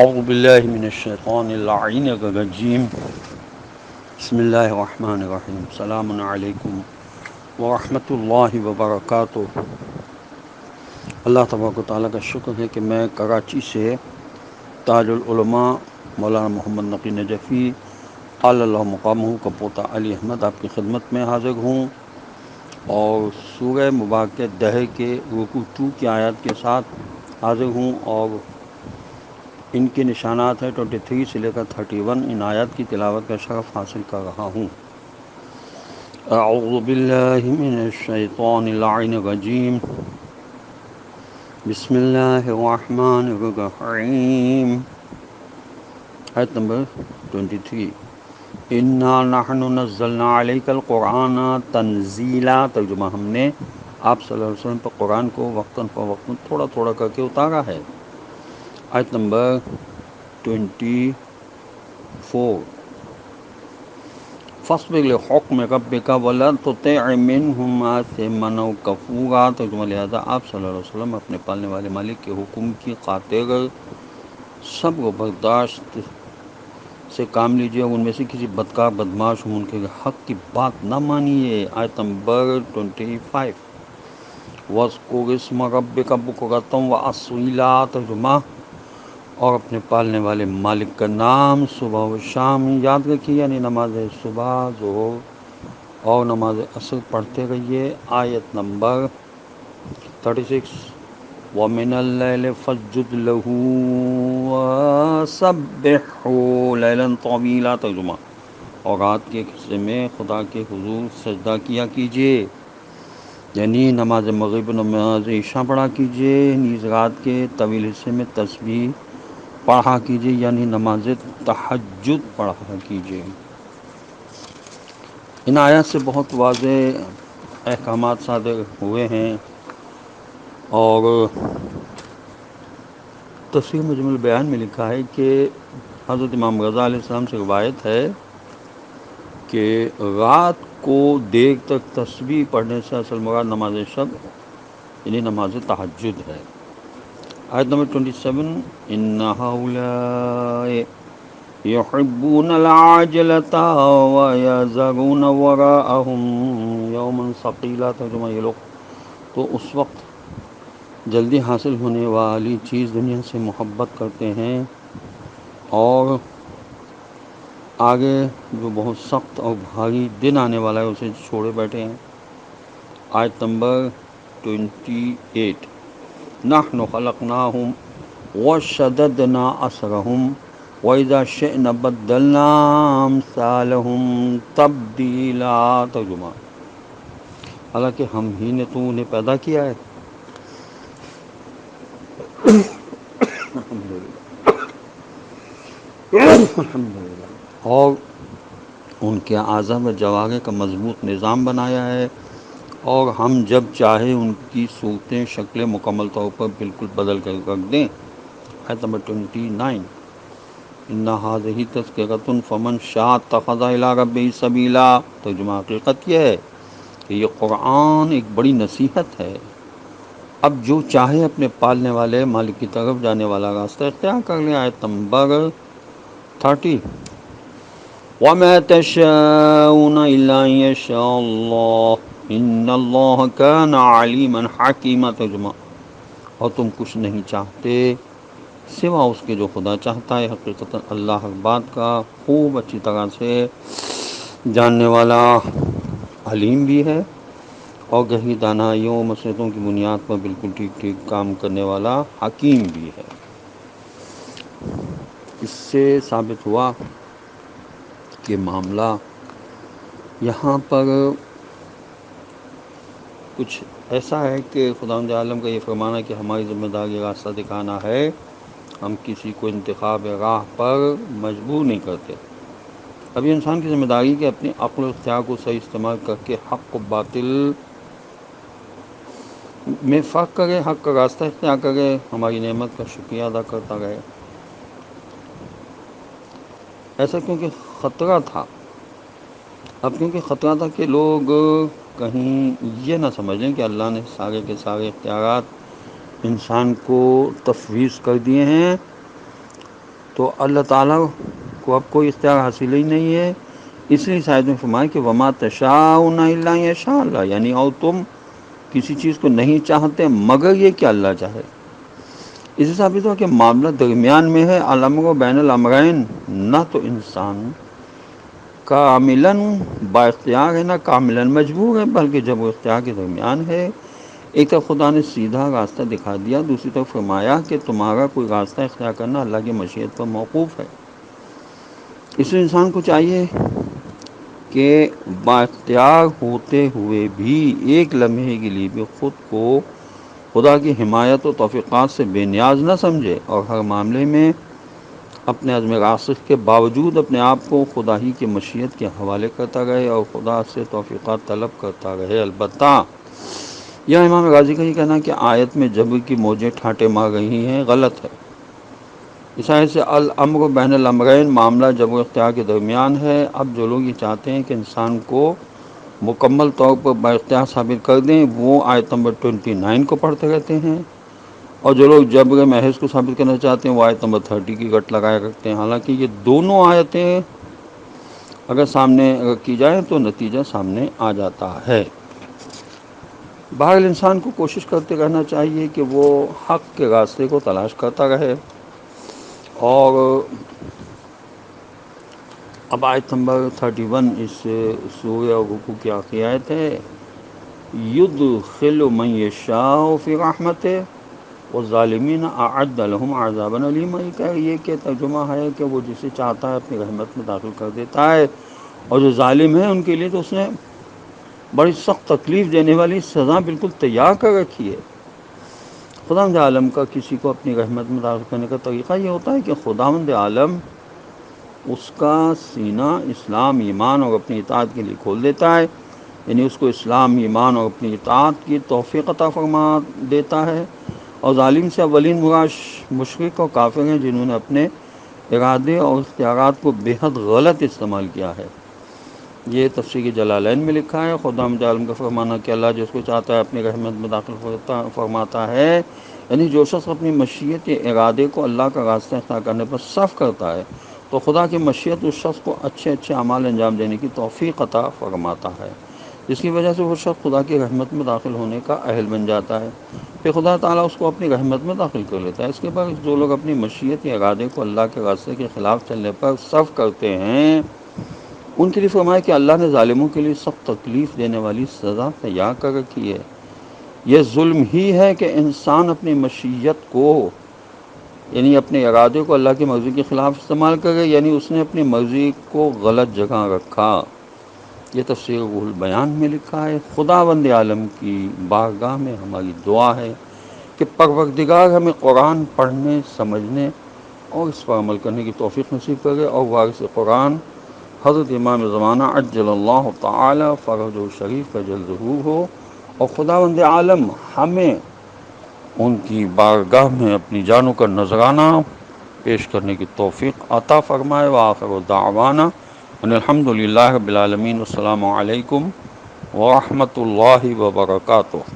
اعوذ باللہ من الشیطان اللعین الرجیم بسم اللہ الرحمن الرحیم السلام علیکم ورحمۃ اللہ وبرکاتہ۔ اللہ تبارک و تعالیٰ کا شکر ہے کہ میں کراچی سے تاج العلماء مولانا محمد نقی نجفی قال اللہ مقامہ کا پوتا علی احمد آپ کی خدمت میں حاضر ہوں، اور سورہ مبارکہ دہر کے رکوع 2 کی آیات کے ساتھ حاضر ہوں، اور ان کے نشانات ہیں 23 سے لے کر 31۔ ان آیات کی تلاوت کا شرف حاصل کر رہا ہوں۔ اعوذ باللہ من الشیطان اللعین الرجیم، بسم اللہ الرحمن الرحیم۔ آیت نمبر 23۔ انا نحن نزلنا علیک القرآن تنزیلا۔ ترجمہ ہم نے آپ صلی اللہ علیہ وسلم پر قرآن کو وقتاً فوقتاً تھوڑا تھوڑا کر کے اتارا ہے۔ آیت نمبر 24۔ فاصبر لحکم ربک ولا تطع منهم آثما کفورا۔ ترجمہ لہذا آپ صلی اللہ علیہ وسلم اپنے پالنے والے مالک کے حکم کی خاطر صبر و برداشت سے کام لیجیے، اور ان میں سے کسی بدکار بدماش منکر حق کی بات نہ مانیے۔ آیت نمبر 25۔ وَاذْكُرِ اسْمَ رَبِّكَ بُكْرَةً وَأَصِيلًا۔ ترجمہ اور اپنے پالنے والے مالک کا نام صبح و شام یاد رکھیے، یعنی نماز صبح، ظہر اور نماز عصر پڑھتے رہیے۔ آیت نمبر 36۔ وَمِنَ اللَّيْلِ فَاسْجُدْ لَهُ وَسَبِّحْهُ لَيْلًا طَوِيلًا۔ ترجمہ اور رات کے حصے میں خدا کے حضور سجدہ کیا کیجیے، یعنی نماز مغرب و نماز عشاء پڑھا کیجیے، نیز رات کے طویل حصے میں تسبیح پڑھا کیجیے، یعنی نماز تہجد پڑھا کیجیے۔ ان آیات سے بہت واضح احکامات صادر ہوئے ہیں، اور تفسیر مجمع البیان میں لکھا ہے کہ حضرت امام رضا علیہ السلام سے روایت ہے کہ رات کو دیر تک تسبیح پڑھنے سے اصل مراد نماز شب یعنی نماز تہجد ہے۔ آیت نمبر 27۔ ان هؤلاء يحبون العاجلة ويذرون وراءهم يوما ثقيلا۔ ترجمہ یہ لوگ تو اس وقت جلدی حاصل ہونے والی چیز دنیا سے محبت کرتے ہیں، اور آگے جو بہت سخت اور بھاری دن آنے والا ہے اسے چھوڑے بیٹھے ہیں۔ آیت نمبر 28۔ نحن خلقناهم وشددنا اسرهم وَإِذَا شِئْنَا بَدَّلْنَا أَمْثَالَهُمْ تَبْدِيلًا۔ ترجمہ حالانکہ ہم ہی نے تو انہیں پیدا کیا ہے، اور ان کے اعضاء و جوارح کا مضبوط نظام بنایا ہے، اور ہم جب چاہے ان کی صورتیں شکلیں مکمل طور پر بالکل بدل کر رکھ دیں۔ آیت نمبر 29۔ ان هذه تذکرۃ فمن شاء اتخذ الی ربہ سبیلا۔ ترجمہ حقیقت یہ ہے کہ یہ قرآن ایک بڑی نصیحت ہے، اب جو چاہے اپنے پالنے والے مالک کی طرف جانے والا راستہ اختیار کر لیں۔ آیت نمبر 30۔ وَمَا تَشَاءُونَ إِلَّا أَن يَشَاءَ اللَّهُ إِنَّ اللَّهَ كَانَ عَلِيمًا حَكِيمًا۔ ترجمہ اور تم کچھ نہیں چاہتے سوا اس کے جو خدا چاہتا ہے، حقیقتاً اللہ ہر بات کا خوب اچھی طرح سے جاننے والا علیم بھی ہے، اور گہری دانائیوں و مصلحتوں کی بنیاد پر بالکل ٹھیک ٹھیک کام کرنے والا حکیم بھی ہے۔ اس سے ثابت ہوا کہ معاملہ یہاں پر کچھ ایسا ہے کہ خداوند عالم کا یہ فرمانا کہ ہماری ذمہ داری راستہ دکھانا ہے، ہم کسی کو انتخاب راہ پر مجبور نہیں کرتے۔ اب یہ انسان کی ذمہ داری کہ اپنی عقل و اختیار کو صحیح استعمال کر کے حق و باطل میں فرق کرے، حق کا راستہ اختیار کرے، ہماری نعمت کا شکریہ ادا کرتا رہے۔ ایسا کیونکہ خطرہ تھا، اب کیونکہ خطرہ تھا کہ لوگ کہیں یہ نہ سمجھ لیں کہ اللہ نے سارے کے سارے اختیارات انسان کو تفویض کر دیے ہیں، تو اللہ تعالیٰ کو اب کوئی اختیار حاصل ہی نہیں ہے. اس لیے شاید میں فرمایا کہ وما تشاءون الا یشاء اللہ، یعنی اور تم کسی چیز کو نہیں چاہتے مگر یہ کہ اللہ چاہے. اس سے ثابت ہوا کہ معاملہ درمیان میں ہے، الامر بین الامرین، نہ تو انسان کاملاً با اختیار ہے نہ کاملاً مجبور ہے، بلکہ جب وہ اختیار کے درمیان ہے. ایک طرف خدا نے سیدھا راستہ دکھا دیا، دوسری طرف فرمایا کہ تمہارا کوئی راستہ اختیار کرنا اللہ کی مشیت پر موقوف ہے. اس لیے انسان کو چاہیے کہ با اختیار ہوتے ہوئے بھی ایک لمحے کے لیے بھی خود کو خدا کی حمایت و توفیقات سے بے نیاز نہ سمجھے، اور ہر معاملے میں اپنے عزم راسخ کے باوجود اپنے آپ کو خدا ہی کی مشیت کے حوالے کرتا رہے اور خدا سے توفیقات طلب کرتا رہے. البتہ یہ امام غازی کا یہ کہنا کہ آیت میں جبر کی موجیں ٹھانٹے مار رہی ہیں غلط ہے. اس آیت سے الامر بین الامرین، معاملہ جبر و اختیار کے درمیان ہے. اب جو لوگ یہ چاہتے ہیں کہ انسان کو مکمل طور پر با اختیار ثابت کر دیں، وہ آیت نمبر 29 کو پڑھتے رہتے ہیں، اور جو لوگ جبر محض کو ثابت کرنا چاہتے ہیں وہ آیت نمبر 30 کی گٹ لگائے رکھتے ہیں. حالانکہ یہ دونوں آیتیں اگر سامنے کی جائیں تو نتیجہ سامنے آ جاتا ہے. بہرحال انسان کو کوشش کرتے رہنا چاہیے کہ وہ حق کے راستے کو تلاش کرتا رہے. اور اب آیت نمبر 31 اس سورہ رکوع کی آخری آیت ہے. یدخل من یشاء فی رحمتہ والظالمین اعد لهم عذابا علیما. یہ کہ ترجمہ ہے کہ وہ جسے چاہتا ہے اپنی رحمت میں داخل کر دیتا ہے، اور جو ظالم ہیں ان کے لیے تو اس نے بڑی سخت تکلیف دینے والی سزا بالکل تیار کر رکھی ہے. خداوند عالم کا کسی کو اپنی رحمت میں داخل کرنے کا طریقہ یہ ہوتا ہے کہ خداوند عالم اس کا سینہ اسلام، ایمان اور اپنی اطاعت کے لیے کھول دیتا ہے. یعنی اس کو اسلام، ایمان اور اپنی اطاعت کی توفیق عطا فرما دیتا ہے. اور ظالم سے اولین مراد مشرک اور کافر ہیں جنہوں نے اپنے ارادے اور اختیارات کو بے حد غلط استعمال کیا ہے. یہ تفسیر جلالین میں لکھا ہے. خداوند عالم کا فرمانا کہ اللہ جس کو چاہتا ہے اپنی رحمت میں داخل فرماتا ہے، یعنی جو شخص اپنی مشیت یا ارادے کو اللہ کا راستہ اختیار کرنے پر صرف کرتا ہے تو خدا کی مشیت اس شخص کو اچھے اچھے اعمال انجام دینے کی توفیق عطا فرماتا ہے، جس کی وجہ سے وہ شخص خدا کی رحمت میں داخل ہونے کا اہل بن جاتا ہے. پھر خدا تعالیٰ اس کو اپنی رحمت میں داخل کر لیتا ہے. اس کے بعد جو لوگ اپنی مشیت یا ارادے کو اللہ کے راستے کے خلاف چلنے پر صرف کرتے ہیں، ان کے لیے فرمایا کہ اللہ نے ظالموں کے لیے سخت تکلیف دینے والی سزا تیار کر رکھی ہے. یہ ظلم ہی ہے کہ انسان اپنی مشیت کو، یعنی اپنے ارادے کو اللہ کی مرضی کے خلاف استعمال کرے، یعنی اس نے اپنی مرضی کو غلط جگہ رکھا. یہ تفسیر روح البیان میں لکھا ہے. خداوند عالم کی بارگاہ میں ہماری دعا ہے کہ پروردگار ہمیں قرآن پڑھنے، سمجھنے اور اس پر عمل کرنے کی توفیق نصیب کرے، اور وارث قرآن حضرت امام زمانہ عجل اللہ تعالی فرجہ الشریف کا جلد ظہور ہو، اور خداوند عالم ہمیں ان کی بارگاہ میں اپنی جانوں کا نذرانہ پیش کرنے کی توفیق عطا فرمائے. وآخر دعوانا ان الحمد للہ رب العالمین. السلام علیکم ورحمۃ اللہ وبرکاتہ.